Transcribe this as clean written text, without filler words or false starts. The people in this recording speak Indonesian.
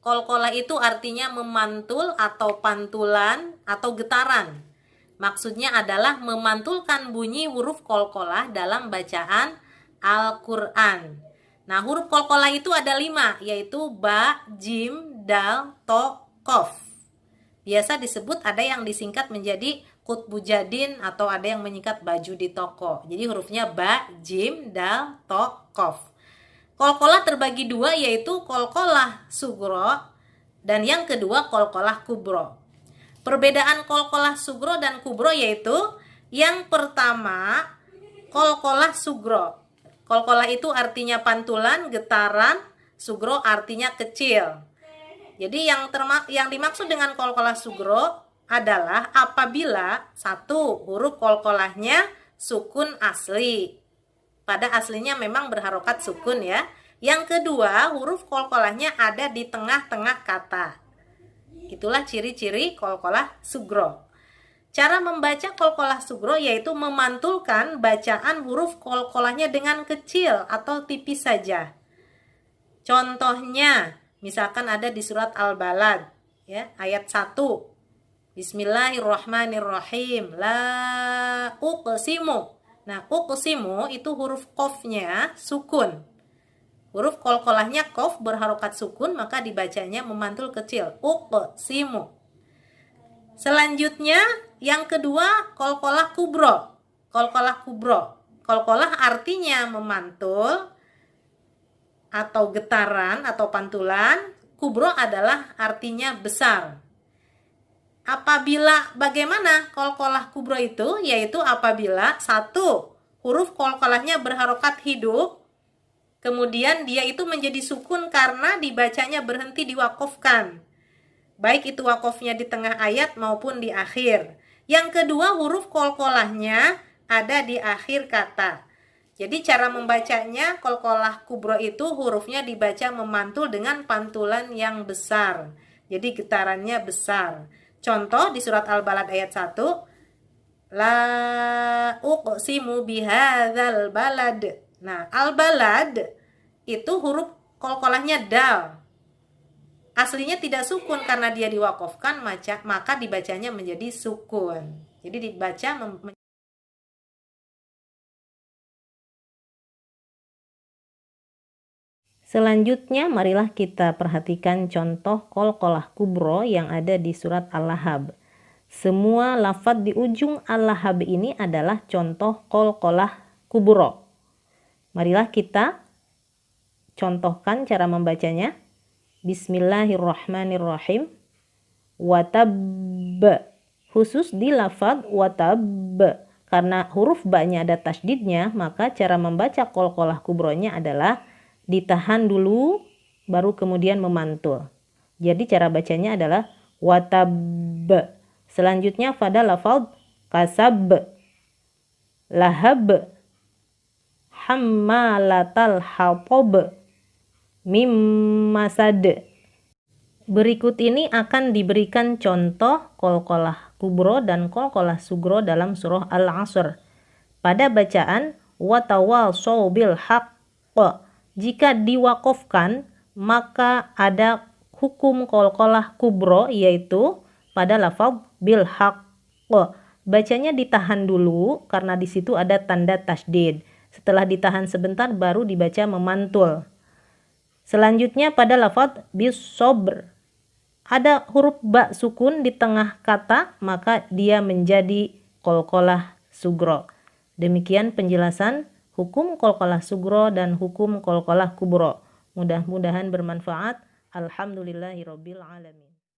Kolkolah itu artinya memantul atau pantulan atau getaran. Maksudnya adalah memantulkan bunyi huruf kolkolah dalam bacaan Al-Quran. Nah, huruf kolkolah itu ada 5, yaitu ba, jim, dal, to, kof. Biasa disebut, ada yang disingkat menjadi kutbujadin atau ada yang menyingkat baju di toko. Jadi hurufnya ba, jim, dal, to, kof. Kolkolah terbagi 2, yaitu kolkolah sugro dan yang kedua kolkolah kubro. Perbedaan kolkolah sugro dan kubro yaitu yang pertama kolkolah sugro. Kolkolah itu artinya pantulan, getaran, sugro artinya kecil. Jadi yang dimaksud dengan kolkolah sugro adalah apabila satu huruf kolkolahnya sukun asli. Pada aslinya memang berharokat sukun ya. Yang kedua, huruf kolkolahnya ada di tengah-tengah kata. Itulah ciri-ciri kolkolah sugro. Cara membaca kolkolah sugro yaitu memantulkan bacaan huruf kolkolahnya dengan kecil atau tipis saja. Contohnya, misalkan ada di surat Al-Balad, ya, ayat 1. Bismillahirrahmanirrahim. La uqsimu. Nah, uqsimu itu huruf qafnya sukun. Huruf kolkolahnya qaf berharokat sukun, maka dibacanya memantul kecil. Uqsimu. Selanjutnya, yang kedua, kolkolah kubro. Kolkolah kubro. Kolkolah artinya memantul atau getaran atau pantulan. Kubro adalah artinya besar. Bagaimana kolkolah kubro itu? Yaitu apabila satu, huruf kolkolahnya berharokat hidup, kemudian dia itu menjadi sukun karena dibacanya berhenti diwakofkan. Baik itu wakofnya di tengah ayat maupun di akhir. Yang kedua, huruf kolkolahnya ada di akhir kata. Jadi cara membacanya kolkolah kubro itu hurufnya dibaca memantul dengan pantulan yang besar. Jadi getarannya besar. Contoh di surat Al-Balad ayat 1. La uqsimu bihadzal balad. Nah, Al-Balad itu huruf kolkolahnya dal. Aslinya tidak sukun karena dia diwakofkan, maka dibacanya menjadi sukun. Jadi dibaca Selanjutnya, marilah kita perhatikan contoh kolkolah kubro yang ada di surat Al-Lahab. Semua lafadz di ujung Al-Lahab ini adalah contoh kolkolah kubro. Marilah kita contohkan cara membacanya. Bismillahirrahmanirrahim. Watab. Khusus di lafadz watab. Karena huruf ba-nya ada tasydidnya, maka cara membaca kolkolah kubronya adalah ditahan dulu, baru kemudian memantul. Jadi cara bacanya adalah watab. Selanjutnya pada lafaz kasab, lahab, hammalatal hatab, mim masad. Berikut ini akan diberikan contoh kolkolah kubro dan kolkolah sugro dalam surah Al-Asr. Pada bacaan watawasau bil haqq, jika diwakofkan, maka ada hukum kolkolah kubro, yaitu pada lafaz bil haqq. Bacanya ditahan dulu karena di situ ada tanda tasydid. Setelah ditahan sebentar baru dibaca memantul. Selanjutnya pada lafaz bis sobr, ada huruf ba sukun di tengah kata, maka dia menjadi kolkolah sugro. Demikian penjelasan hukum kolkolah sugro dan hukum kolkolah kubro. Mudah-mudahan bermanfaat. Alhamdulillahirabbil alamin.